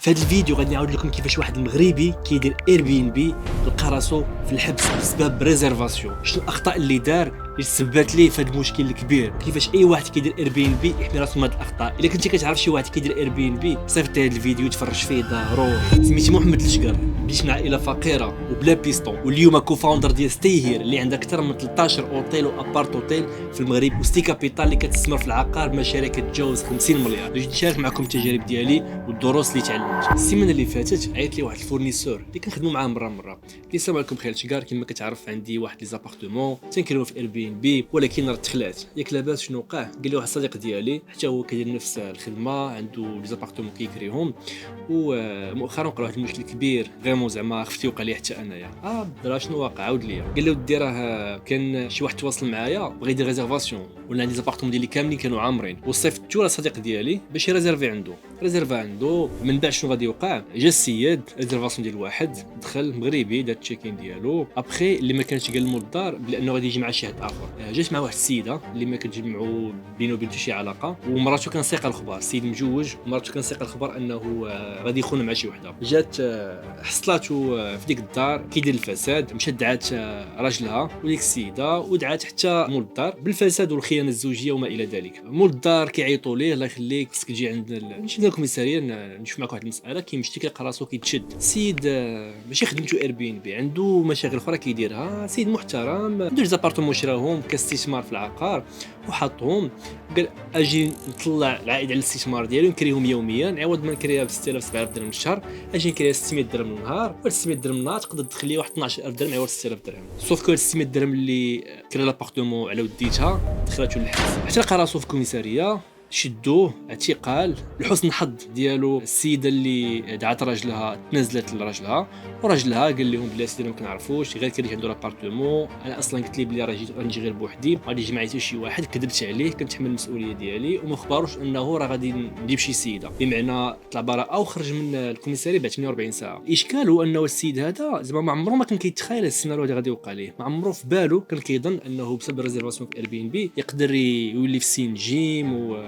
في هذا الفيديو غادي نعاود لكم كيفاش واحد المغربي كيدير اير بي ان بي لقى راسو في الحبس بسبب ريزيرفاسيون. شنو الاخطاء اللي دار اللي سببت ليه في هذا المشكل الكبير، كيفاش اي واحد كيدير اير بي ان بي يحمي راسو من هذه الاخطاء. الا كنتي كتعرف شي واحد كيدير اير بي ان بي صيفط هذا الفيديو تفرج فيه ضروري. سميتي محمد الشقر، بديت من عائله فقيره وبلا بيستون، واليوم كوفاوندر ديال ستي هير اللي عندها اكثر من 13 اوتيل وابارت اوتيل في المغرب، وستي كابيتال اللي كتستثمر في العقار بمشاريع كتجاوز 50 مليار. باش نشارك معكم التجارب ديالي والدروس اللي تعلمت. السيمانه اللي فاتت عيط لي واحد الفورنيسور اللي كنخدموا معاه مره قال لي السلام عليكم بخير شقار، كما كتعرف عندي واحد لي زابارتمون تنكريو في اير بي ان بي، ولكن راه تخلات ياك لاباس شنو وقع. قال لي واحد الصديق ديالي حتى هو كيدير نفس الخدمه، عنده لي زابارتمون كيكريهم، ومؤخرا وقع واحد المشكل كبير فريمون زعما خفتي وقع لي حتى انايا. راه شنو واقع؟ عاود ليا. قال لي ودي راه كان شي واحد تواصل معايا بغى يدير ريزيرفاسيون، ولا عندي زابارتمون ديالي كاملين كانوا عامرين، وصيفطتو لصديق ديالي باش يريزيرفي عنده. ريزيرفا عنده، من بعد شنو غادي يوقع؟ جا السيد ريزيرفاسيون ديال واحد، دخل مغربي دار التشيكين ديالو، ابخي اللي ما كانش قال للمدار بانه غادي يجي مع شي حد اخر. جات مع واحد السيده اللي ما كتجمعوا بينه وبين شي علاقه، ومراته كان سيق الخبر، السيد مجوج ومراته كان سيق الخبر انه غادي يخون مع شي وحده. جات حصلاتو في ديك الدار كيدير الفساد، مشات دعات راجلها وديك السيده، ودعات حتى مول الدار بالفساد والخيانه الزوجيه وما الى ذلك. مول الدار كيعيطوا ليه الله يخليك خصك تجي عندنا نمشي للكوميساريه نشوف معك واحد المساله. كيمشي كيلقى راسو كيتشد. السيد ماشي خدمته اير بي ان بي، عنده مشاغل اخرى كيديرها، سيد محترم، عنده زابارتمون شراهم كاستثمار في العقار وحطهم. قال اجي نطلع العائد على الاستثمار ديالي ونكريهم يوميا، عوض ما نكريها ب 6000 7000 درهم الشهر اجي نكريها 600 درهم النهار، و 600 درهم النهار تقدر تدخل لي واحد 12000 درهم عوض 6000 درهم. سوف كو 600 درهم اللي كرا لابارتمون على وديتها دخلاتو للحبس، حتى لقى راسو في الكوميساريه. شدوه اعتقال. لحسن الحظ ديالو السيده اللي دعات راجلها تنازلت لراجلها، وراجلها قال لهم بلي سيدي ما كنعرفوش، غير كان عنده لابارتمون، انا اصلا قلت لي بلي راه غنجي غير بوحدي، غادي يجي معايا حتى شي واحد، كذبت عليه، كنتحمل المسؤوليه ديالي، وما خبروش انه راه غادي نجيب شي سيده، بمعنى طلع براءه وخرج من الكوميساري بعد 48 ساعه. الاشكال هو انه السيد هذا زعما ما عمره ما كان كيتخيل السيناريو هذا غادي يوقع ليه، ما عمره في باله كان كيظن انه بسبب الريزيرفاسيون في اير بي ان بي يقدر يولي في سين جيم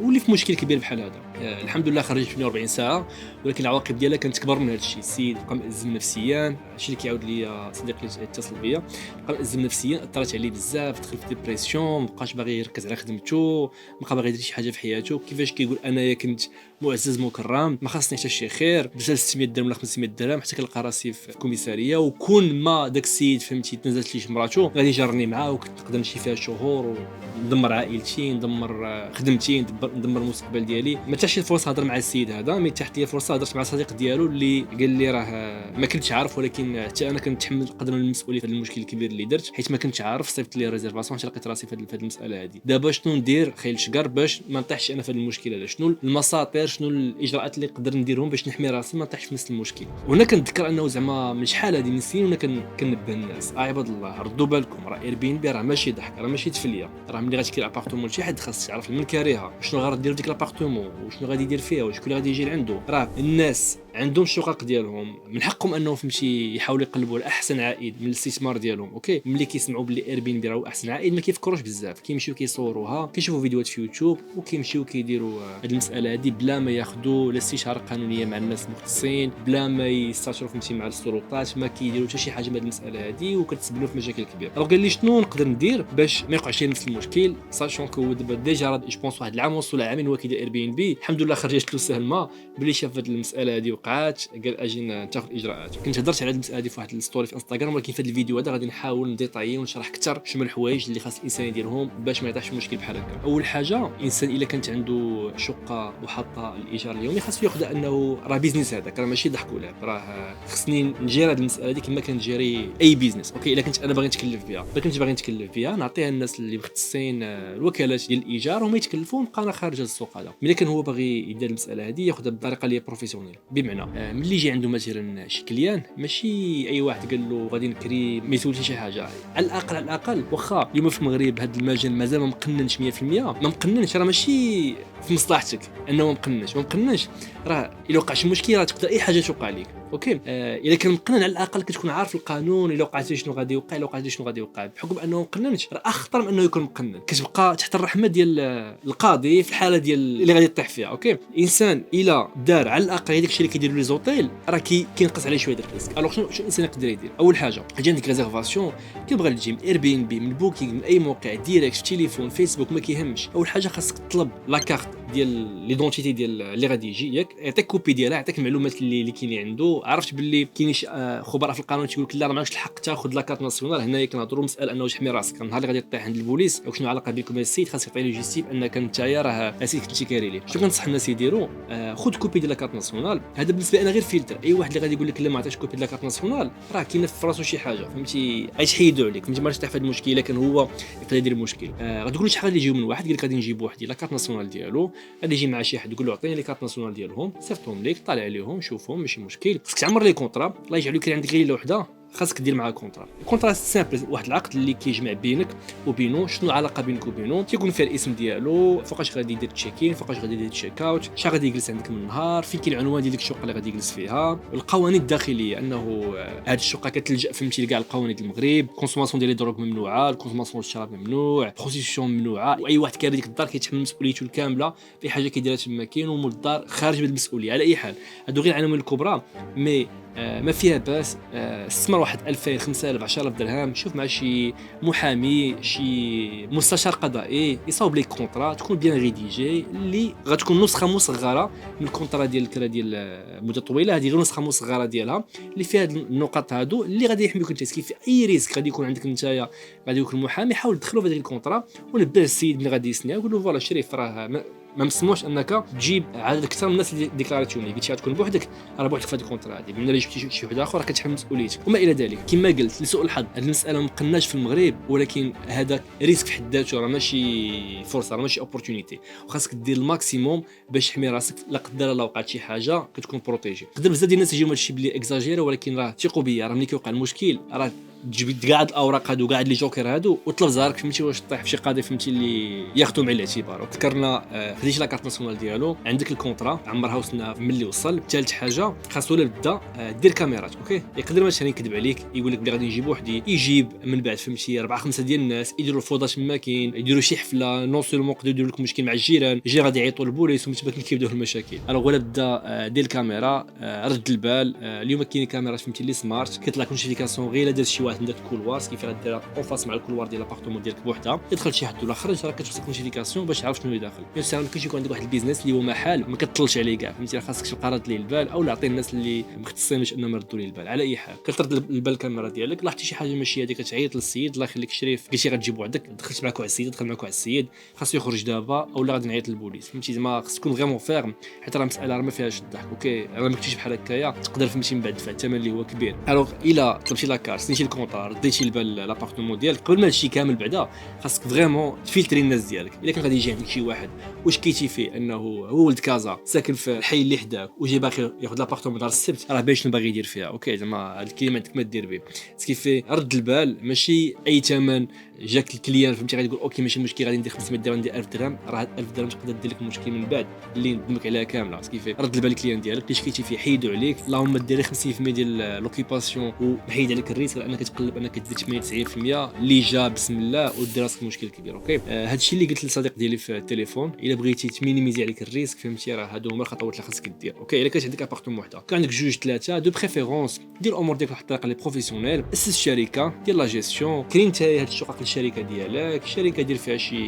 ولي في مشكل كبير بحال هذا. الحمد لله خرج في 48 ساعه، ولكن العواقب ديالها كانت اكبر من هذا الشيء. السيد بقى مأزم نفسيا، هادشي اللي كيعاود لي صديق اللي اتصل بيا، بقى مأزم نفسيا، اثرت عليه بزاف، دخل في ديبرسيون، مابقاش باغي يركز على خدمته، مابقى باغي يدير شي حاجه في حياته. كيفاش كيقول انايا كنت معزز مكرم، ما خاصني حتى شي خير، بزاف 600 درهم ولا 500 درهم، حتى كنلقى راسي في الكوميساريه، وكون ما داك السيد فهمتي تنزلت ليه مراته غادي يجرني معاه، وكنت نقدر نمشي فيها شهور وندمر عائلتي، ندمر خدمتي، ندمر المستقبل ديالي. ما تاش فرصه هضر مع السيد هذا، مي تحت لي فرصه هضرت مع صديق ديالو اللي قال لي راه ما كنتش عارف، ولكن حتى انا كنتحمل قدر من المسؤوليه في المشكل الكبير اللي درت، حيت ما كنتش عارف. صيفط لي ريزيرفاسيون حتى لقيت راسي في هذه المساله هذه. دابا شنو ندير خيل شقر باش ما نطيحش انا في هذا المشكل هذا؟ شنو المساطر، شنو الاجراءات اللي نقدر نديرهم باش نحمي راسي ما نطيحش في نفس المشكل؟ وهنا كنتذكر انه زعما من شحال هذه من سنين وانا كنبه الناس عباد الله ردوا بالكم، راه اير بي ان بي راه ماشي ضحك، راه ماشي تفليه، راه ملي غتكري ابارتمون لشي حد خاص تعرف من كاريها، شنو غادي دير ديك لابارتمون، وشنو غادي يدير فيها، وشكون اللي غادي يجي لعنده. راه الناس عندهم الشقق ديالهم، من حقهم انهم فهمتي يحاولوا يقلبوا على احسن عائد من الاستثمار ديالهم. اوكي، ملي كيسمعوا بلي اير بي ان بي راه احسن عائد ما كيفكروش بزاف، كيمشيو كيصوروها، كيشوفوا فيديوهات في يوتيوب، وكيمشيو كيديروا هذه المساله هذه بلا ما ياخذوا لا استشاره قانونيه مع الناس المختصين، بلا ما يستشروا فهمتي مع السلطات، ما كيديروا حتى شي حاجه من هذه المساله هذه، وكتسبب في مشاكل كبيره. راه قال لي شنو نقدر ندير باش ما يوقعش نفس المشكل، ساشون كو دابا ديجا راه جو بونس واحد العام ونص ولا عامين هو كيدير اير بي ان بي. الحمد لله خرجت له سهمه بلي شاف هذه المساله هذه وقعات، قال اجي ناخذ اجراءات. كنت هضرت على هذه المساله هذه في واحد الستوري في انستغرام، ولكن في هذا الفيديو هذا غادي نحاول نديطايي ونشرح اكثر شنو الحوايج اللي خاص الانسان يديرهم باش ما يطيحش في مشكل بحال هكا. اول حاجه الانسان الا كانت عنده شقه وحاطه الايجار اليومي خاصو ياخذ انه راه بيزنس هذاك، راه ماشي ضحك ولعب، راه خصني نجير هذه المساله هذه كما كنجيري اي بيزنس. اوكي، الا كنت انا باغي نتكلف بها، ما كنتش باغي نتكلف بها نعطيها الناس اللي مختصين، الوكالات ديال الايجار، هما يتكلفوا، نبقى انا خارج السوق هذا. ملي كان هو باغي يدير المساله هذه ياخذها بطريقه اللي بروفيسيونيل، بمعنى ملي يجي عنده مثلا شي كليان، ماشي اي واحد قال له غادي نكري ما يسولش شي حاجه. على الاقل واخا اليوم في المغرب هذا المجال مازال ما مقننش 100%، ما مقننش، راه ماشي في مصلحتك انه ما مقننش راه الا وقع شي مشكل راه تقدر اي حاجه توقع لك. اوكي. الا كان مقنن على الاقل كتكون عارف القانون، الا وقعت شنو غادي يوقع، الا وقعت شنو غادي يوقع. بحكم انه مقننش راه اخطر من انه يكون مقنن، كتبقى تحت الرحمه ديال القاضي في الحاله ديال اللي غادي يطيح فيها. اوكي. الانسان الا دار على الاقل هذاك الشيء اللي كيديروا لي زوطيل راه كينقص عليه شويه ديال الريسك. الوغ شنو الانسان يقدر يدير؟ اول حاجه جا عندك ريزيرفاسيون، كيبغى تجي من اير بي ان بي، من بوكينغ، من اي موقع ديريكت في التليفون فيسبوك، ما كيهمش. اول حاجه خاصك تطلب لا كارت ديال ليدونتيتي ديال اللي غادي يجي ياك، يعطيك كوبي ديالها، يعطيك المعلومات اللي كاينين عنده. عرفت باللي كاين خبراء في القانون تيقول لك لا راه ماكش الحق تاخذ لا كارت ناسيونال. هنايا كنهضروا مساله انه تحمي راسك النهار اللي غادي طيح عند البوليس او شنو علاقه بكم السيد، خاصك تعطي لي جيستيف انك نتايا راه اسيد كنتي كاري ليه. شنو كنصح الناس يديروا؟ خذ كوبي ديال لا كارت ناسيونال. هذا بالنسبه لي انا غير فلتر. اي واحد اللي غادي يقول لك لا ما عطاش كوبي ديال لا كارت ناسيونال راه كاين في راسو شي حاجه، فهمتي، غيحيدوا عليك، فهمتي، ما غاديش تحل في هذا المشكل. لكن هو يقدر يدير المشكل. غادي تقول شحال غادي يجيو من واحد، قال لك غادي نجيب واحد لا كارت ناسيونال ديالو، غادي يجي مع شي حد يقول له عطيني لي كارت ناسيونال ديالهم، صيفطهم ليك، طالع عليهم، شوفهم، ماشي مشكل. خصك تعمر لي كونطرا، الله يجعل لك عندك غير وحده خاصك دير معاه كونطرا. الكونطرا سامبل، واحد العقد اللي كيجمع بينك وبينه، شنو العلاقه بينك وبينه، تيكون فيها الاسم ديالو، فوقاش غادي يدير تشيكين، فوقاش غادي يدير تشيك اوت، شحال غادي يجلس عندك من النهار، فين كاين العنوان ديال ديك الشقه اللي غادي يجلس فيها، القوانين الداخليه انه هذه الشقه كتلجا فهمتي لكاع القوانين ديال المغرب، كونسوماسيون ديال الدروغ ممنوعه، الكونسوماسيون ديال الشراب ممنوع، بروستيسيون ممنوعه، واي واحد كاين ديك الدار كيتحمل مسؤوليته الكامله في حاجه كيديرها تما. كاين ومول الدار خارج من المسؤوليه. على اي حال هادو غير العناوين الكبرى، مي ما فيها باس استثمر واحد 2000 5000 10000 درهم، شوف مع شي محامي، شي مستشار قضائي يصاوب لك كونطرا تكون بيان ريديجي، اللي غتكون نسخه مصغره من الكونطرا ديال الكرا ديال مده طويله. هذه غير نسخه مصغره ديالها اللي فيها النقاط هادو اللي غادي يحميوك انت. كيف اي ريسك غادي يكون عندك نتايا، غادي يكون المحامي حاول تدخلوا في هذيك الكونطرا، ونبه السيد ملي غادي يسنى يقول له فوالا شريف راه ما مسموحش انك تجيب عدد اكثر من الناس اللي ديكلاراتيون لي، قلتي غتكون بوحدك، راه بوحدك في هذه الكونطرا هذه، من اللي جبتي شي واحد اخر راه كتحمل مسؤوليتك وما الى ذلك. كما قلت لسوء الحظ هذه المساله ما مقناش في المغرب، ولكن هذا ريسك في حد ذاته، راه ماشي فرصه، راه ماشي اوبورتونيتي، وخاصك دير الماكسيموم باش تحمي راسك. لا قدر الله وقعت شي حاجه كتكون بروتيجي. تقدر بزاف ديال الناس يجيو هادشي بلي اكزاجيرا، ولكن راه ثقوا بيا، راه ملي كيوقع المشكل راه تجبد كاع الاوراق هادو كاع لي جوكر هادو وطلب زهرك، فهمتي، واش طيح في شي قاضي فهمتي اللي ياخذوا بعين الاعتبار. ذكرنا خديتي لا كارت ناسيونال ديالو، عندك الكونطرا عمرها وصلنا ملي وصل. ثالث حاجه خاص ولا بدا دير كاميرات. اوكي، يقدر مثلا يكذب عليك يقول لك بلي غادي نجيب وحدي، يجيب من بعد فهمتي 4 5 ديال الناس يديروا الفوضى تما، كاين يديروا شي حفله نون سولمون يقدروا يديروا لك مشكل مع الجيران، يجي غادي يعيطوا للبوليس ومتما كيبداو المشاكل. الوغ ولا بدا دير الكاميرا، رد البال. اليوم كاين كاميرات فهمتي لي سمارت كيطلع نوتيفيكاسيون غير الا دار شي واحد من داك الكولوار، كيف غديرها اون فاس مع الكولوار ديال لابارتمون ديالك بوحدها، يدخل شي حد ولا خرج راه كتوصلك نوتيفيكاسيون باش تعرف شنو اللي داخل. مثلا ممكن يكون عندك واحد البيزنس اللي هو محل ما كتطلش عليه كاع، فهمتي، خاصك تبقى راد ليه البال او عطي الناس اللي مختصين باش انهم يردوا ليه البال. على اي حال كترد البال الكاميرا ديالك، لاحظتي شي حاجه ماشي هذيك كتعيط للسيد الله يخليك شريف، قلتي غتجيب وحدك، دخلت معك واحد السيد، دخل معك واحد السيد خاصو يخرج دابا اولا غادي نعيط للبوليس، فهمتي، زعما خاص تكون فريمون فيرم، حيت راه مساله راه ما فيهاش الضحك. اوكي، راه ما كنتيش بحال هكايا تقدر فهمتي من بعد دفع الثمن اللي هو كبير. الوغ الا طلبتي لاكار، سنيتي الكونطار، رديتي البال لابارتمون ديالك، قبل ما هادشي كامل بعدا خاصك فريمون تفلتري الناس ديالك. الا كان غادي يجي عندك شي واحد واش كيتي فيه انه هو ولد كازا ساكن في الحي اللي حداك وجاي باغي ياخذ لابارتمون دار السبت، راه باين شنو باغي يدير فيها. اوكي، زعما هاد الكلمه عندك ما دير به، كيف رد البال، ماشي اي ثمن. جاك الكليان فهمتي غادي تقول اوكي ماشي مشكل غادي ندير 500 درهم ندير 1000 درهم، راه 1000 درهم تقدر دير لك مشكل من بعد اللي ندمك عليها كامله. كيف رد البال الكليان ديالك اللي شكيتي فيه حيدوا عليك، اللهم ديري 50% ديال لوكيباسيون وحيد عليك الريسك، لانك تقلب انك دير 80 90% اللي جا بسم الله ودير راسك مشكل كبير. اوكي، هادشي اللي قلت للصديق ديالي في التليفون، الا بغيتي تمينيميزي عليك الريسك فهمتي راه هادو هما الخطوات اللي خاصك دير. اوكي، الا كانت عندك ابارتمون وحده كان عندك جوج ثلاثه دو بريفيرونس، دير الامور ديالك بواحد الطريقه لي بروفيسيونيل، اسس الشركه ديال لا جيستيون، كاين انت هاد الشقق الشركه ديالك، الشركه دير فيها شي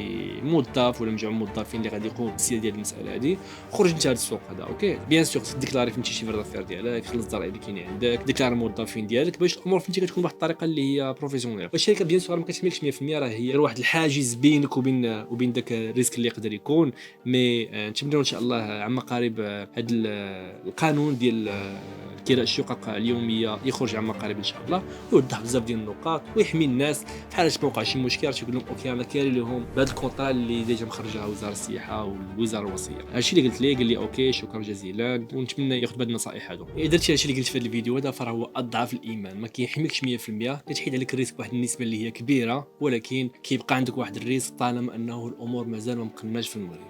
موظف ولا مجموعه موظفين اللي غادي يقوموا بالسير ديال المساله هذه، خرج انت هاد السوق هذا. اوكي، بيان سور ديكلاري فهمتي شي فيردافير ديالك، خلص الضرائب اللي كاينين عندك، ديكلاري الموظفين ديالك باش الامور فهمتي كتكون بواحد الطريقه اللي هي بروفيسيونيل. والشركه بيان سور ما كتحملكش 100%، راه هي غير واحد الحاجز بينك وبين داك الريسك اللي يقدر يكون. مي نتمنوا ان شاء الله عما قريب هذا القانون ديال كراء الشقق اليوميه يخرج عما قريب ان شاء الله، ويوضح بزاف ديال النقاط ويحمي الناس في حاله ما وقع شي مشكل تيقول لهم اوكي انا كاري لهم بهذا الكونطرا اللي ديجا مخرجها وزاره السياحه والوزاره الوصيه. هادشي اللي قلت ليه، قال لي اوكي شكرا جزيلا، ونتمنى ياخذ بهاد النصائح هادو. اذا درتي هادشي اللي قلت في هذا الفيديو هذا فراه اضعاف الايمان، ما كيحميكش 100%، كتحيد عليك الريسك بواحد النسبه اللي هي كبيره، ولكن كيبقى عندك واحد الريسك طالما انه الامور مازال ما مقناش في المغرب.